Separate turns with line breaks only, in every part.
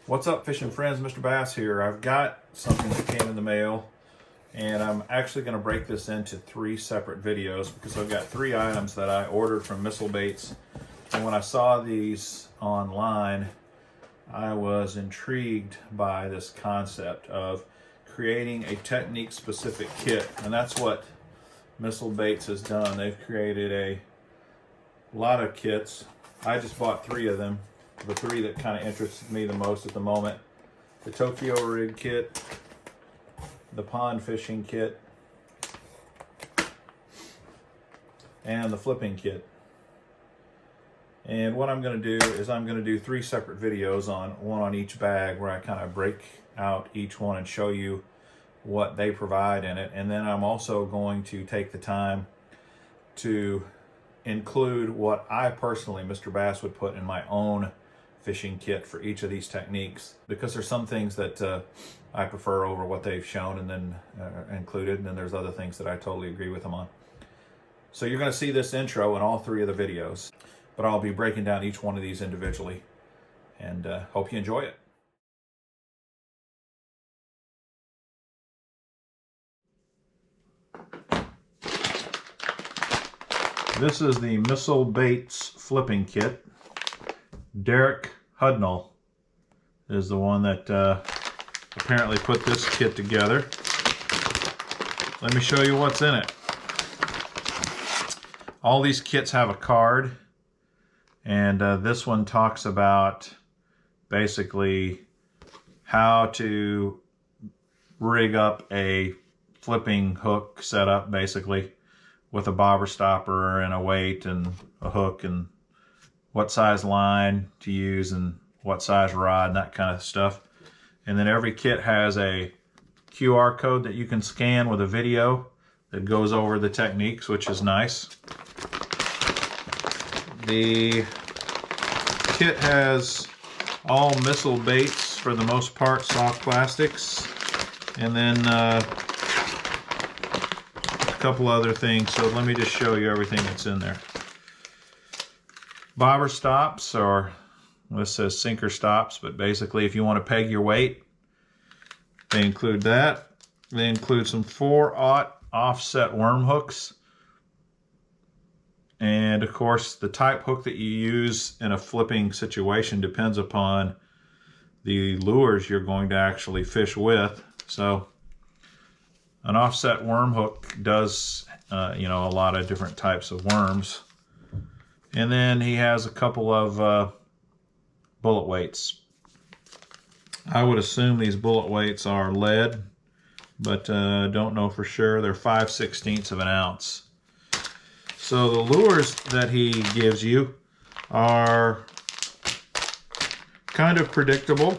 What's up, fishing friends? Mr. Bass here. I've got something that came in the mail, and I'm actually going to break this into 3 separate videos because I've got 3 items that I ordered from Beaver Baits. And when I saw these online, I was intrigued by this concept of creating a technique-specific kit, and that's what Beaver Baits has done. They've created a lot of kits. I just bought 3 of them. The 3 that kind of interested me the most at the moment: the Tokyo rig kit, the pond fishing kit, and the flipping kit. And what I'm going to do is I'm going to do 3 separate videos, one on each bag, where I kind of break out each one and show you what they provide in it. And then I'm also going to take the time to include what I personally, Mr. Bass, would put in my own fishing kit for each of these techniques, because there's some things that I prefer over what they've shown and then included, and then there's other things that I totally agree with them on. So you're going to see this intro in all 3 of the videos, but I'll be breaking down each one of these individually, and hope you enjoy it. This is the Beaver Baits flipping kit. Derek Hudnall is the one that apparently put this kit together. Let me show you what's in it. All these kits have a card, and this one talks about basically how to rig up a flipping hook setup, basically with a bobber stopper and a weight and a hook, and what size line to use and what size rod and that kind of stuff. And then every kit has a QR code that you can scan with a video that goes over the techniques, which is nice. The kit has all Beaver Baits, for the most part, soft plastics, and then a couple other things. So let me just show you everything that's in there. Bobber stops, or this says sinker stops, but basically if you want to peg your weight, they include that. They include some 4/0 offset worm hooks, and of course the type hook that you use in a flipping situation depends upon the lures you're going to actually fish with. So an offset worm hook does a lot of different types of worms. And then he has a couple of bullet weights. I would assume these bullet weights are lead, but don't know for sure. They're 5/16 of an ounce. So the lures that he gives you are kind of predictable.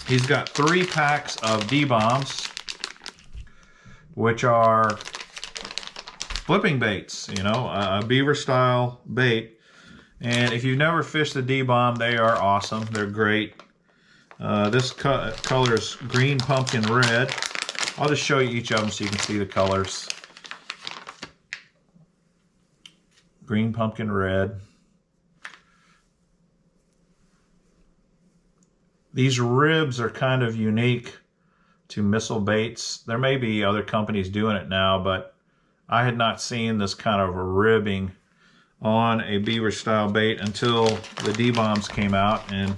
He's got 3 packs of DBombs, which are flipping baits, a beaver style bait. And if you've never fished the D-bomb, they are awesome. They're great. This color is green, pumpkin, red. I'll just show you each of them so you can see the colors. Green, pumpkin, red. These ribs are kind of unique to Beaver Baits. There may be other companies doing it now, but I had not seen this kind of a ribbing on a beaver style bait until the D-bombs came out, and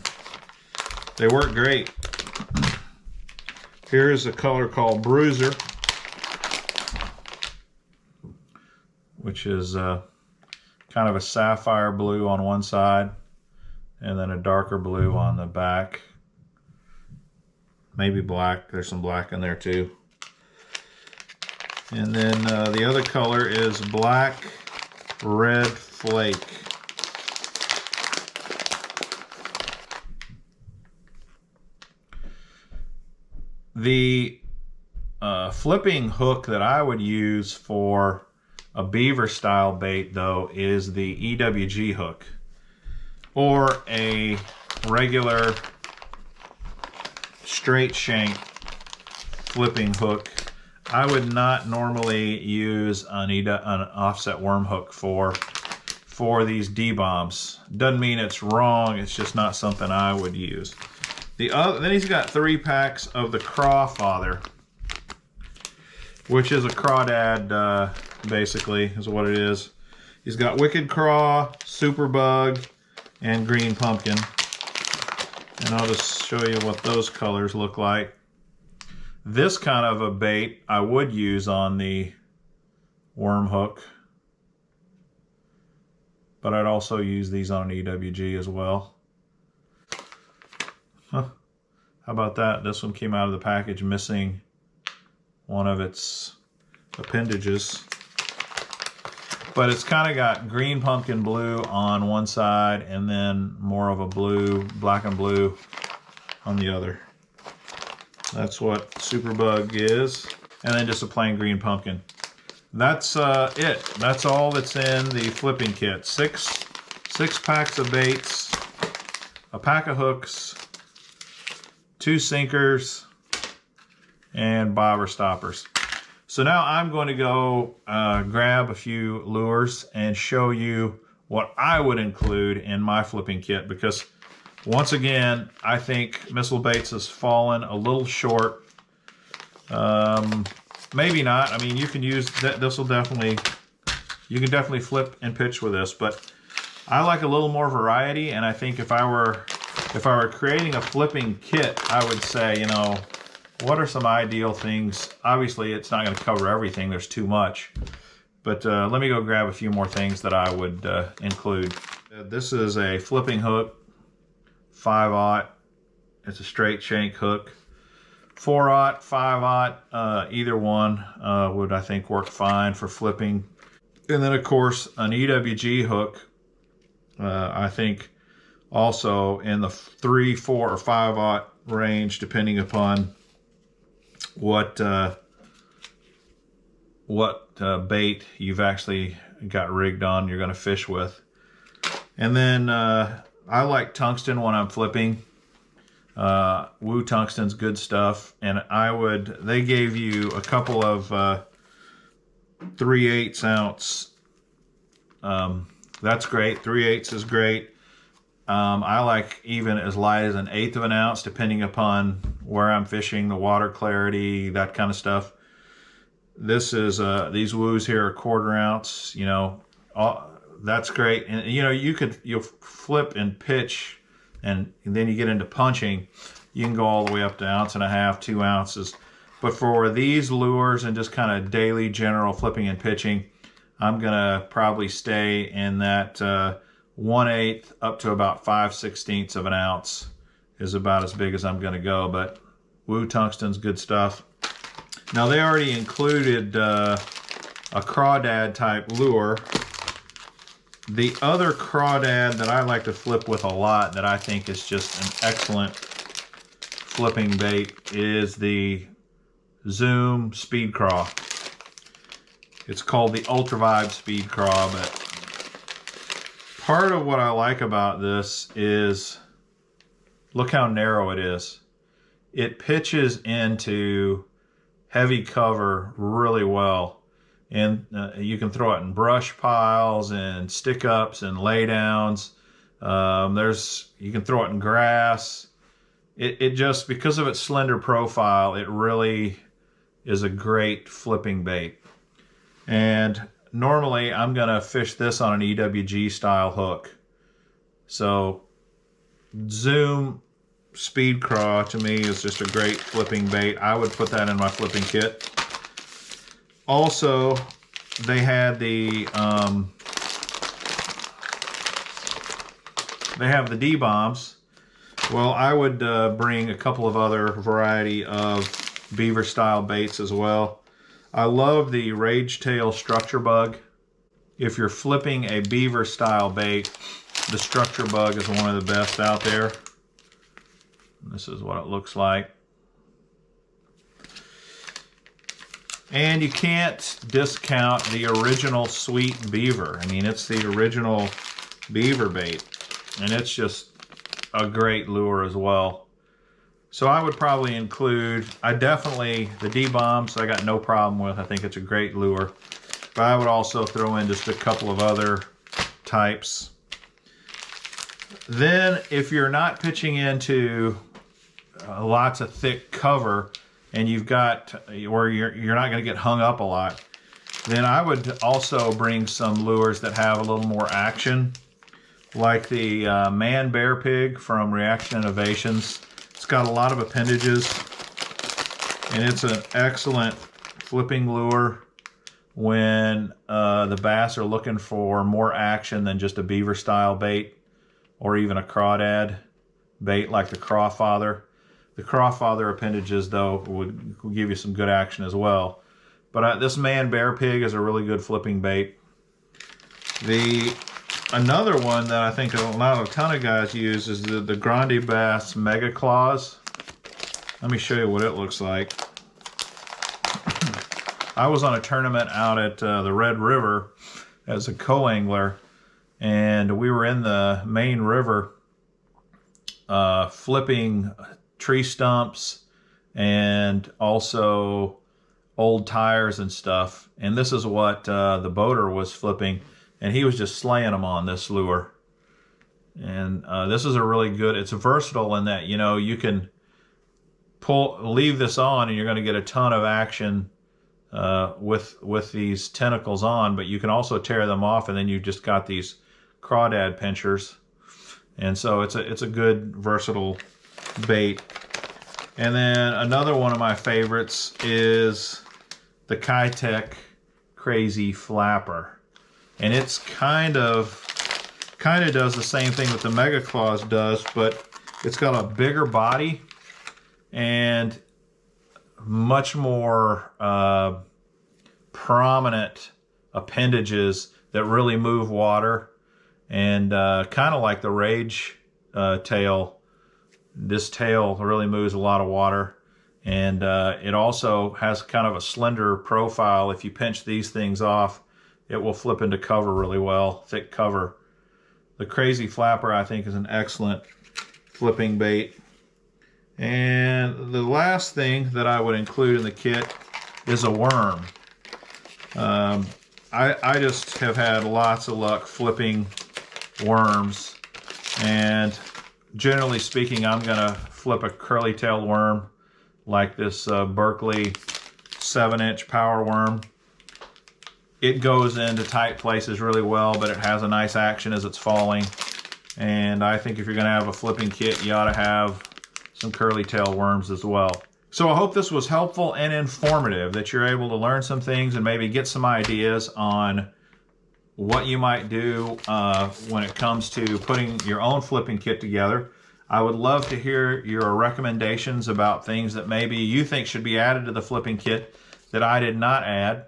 they work great. Here's a color called Bruiser, which is kind of a sapphire blue on one side and then a darker blue on the back. Maybe black. There's some black in there too. And then the other color is black red flake. The flipping hook that I would use for a beaver style bait, though, is the EWG hook, or a regular straight shank flipping hook. I would not normally use an offset worm hook for these D-bombs. Doesn't mean it's wrong, it's just not something I would use. Then he's got 3 packs of the Crawfather, which is a Crawdad, basically, is what it is. He's got Wicked Craw, Superbug, and Green Pumpkin. And I'll just show you what those colors look like. This kind of a bait I would use on the worm hook, but I'd also use these on an EWG as well. Huh. How about that? This one came out of the package missing one of its appendages. But it's kind of got green pumpkin blue on one side and then more of a blue, black and blue on the other. That's what Superbug is. And then just a plain green pumpkin. That's it. That's all that's in the flipping kit. Six packs of baits, a pack of hooks, 2 sinkers, and bobber stoppers. So now I'm going to go grab a few lures and show you what I would include in my flipping kit, because once again, I think Missile Baits has fallen a little short. Maybe not. I mean, you can use that. This will definitely, you can definitely flip and pitch with this, but I like a little more variety. And I think if I were creating a flipping kit, I would say, you know, what are some ideal things? Obviously, it's not going to cover everything. There's too much. But let me go grab a few more things that I would include. This is a flipping hook, 5/0. It's a straight shank hook. 4/0, 5/0, either one would, I think, work fine for flipping. And then, of course, an EWG hook, I think, also in the 3, 4, or 5/0 range, depending upon what bait you've actually got rigged on you're going to fish with. And then I like tungsten when I'm flipping. Woo tungsten's good stuff, and they gave you a couple of 3/8 ounce. That's great. 3/8 is great. I like even as light as 1/8 of an ounce, depending upon where I'm fishing, the water clarity, that kind of stuff. This is these woos here are 1/4 ounce. You know, that's great. And you know, you'll flip and pitch, and then you get into punching. You can go all the way up to 1.5 ounces, 2 ounces. But for these lures and just kind of daily general flipping and pitching, I'm gonna probably stay in that 1/8 up to about 5/16 of an ounce is about as big as I'm gonna go. But Woo tungsten's good stuff. Now they already included a Crawdad type lure. The other Crawdad that I like to flip with a lot, that I think is just an excellent flipping bait, is the Zoom Speed Craw. It's called the Ultra Vibe Speed Craw, but part of what I like about this is, look how narrow it is. It pitches into heavy cover really well, and you can throw it in brush piles and stick ups and lay downs. You can throw it in grass. It just, because of its slender profile, it really is a great flipping bait. And normally I'm gonna fish this on an EWG style hook. So Zoom Speed Craw to me is just a great flipping bait. I would put that in my flipping kit. Also, they had the DBombs. Well, I would bring a couple of other variety of beaver style baits as well. I love the Rage Tail Structure Bug. If you're flipping a beaver style bait, the Structure Bug is one of the best out there. This is what it looks like. And you can't discount the original Sweet Beaver. I mean, it's the original beaver bait, and it's just a great lure as well. So I would probably include, the DBombs I got no problem with. I think it's a great lure. But I would also throw in just a couple of other types. Then if you're not pitching into lots of thick cover and you've got, or you're not going to get hung up a lot, then I would also bring some lures that have a little more action, like the Man Bear Pig from Reaction Innovations. It's got a lot of appendages, and it's an excellent flipping lure when the bass are looking for more action than just a beaver style bait or even a crawdad bait like the Crawfather. The Crawfather appendages, though, would give you some good action as well. But this Man Bear Pig is a really good flipping bait. Another one that I think a ton of guys use is the Grande Bass Mega Claws. Let me show you what it looks like. I was on a tournament out at the Red River as a co-angler, and we were in the main river flipping tree stumps and also old tires and stuff. And this is what the boater was flipping, and he was just slaying them on this lure. And this is a really good, it's versatile in that, you know, you can leave this on and you're going to get a ton of action with these tentacles on, but you can also tear them off, and then you just got these crawdad pinchers. And so it's a good versatile bait. And then another one of my favorites is the Kitech Crazy Flapper, and it's kind of does the same thing that the Mega Claws does, but it's got a bigger body and much more prominent appendages that really move water, and kind of like the Rage tail. This tail really moves a lot of water, and it also has kind of a slender profile. If you pinch these things off, it will flip into cover really well, thick cover. The Crazy Flapper, I think, is an excellent flipping bait. And the last thing that I would include in the kit is a worm. I just have had lots of luck flipping worms, and generally speaking, I'm gonna flip a curly-tailed worm like this Berkeley 7-inch power worm. It goes into tight places really well, but it has a nice action as it's falling. And I think if you're gonna have a flipping kit, you ought to have some curly-tailed worms as well. So I hope this was helpful and informative, that you're able to learn some things and maybe get some ideas on what you might do when it comes to putting your own flipping kit together. I would love to hear your recommendations about things that maybe you think should be added to the flipping kit that I did not add.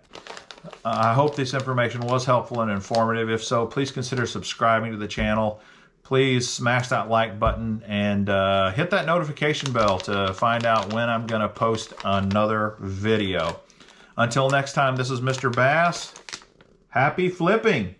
I hope this information was helpful and informative. If so, please consider subscribing to the channel. Please smash that like button and hit that notification bell to find out when I'm going to post another video. Until next time, this is Mr. Bass. Happy flipping!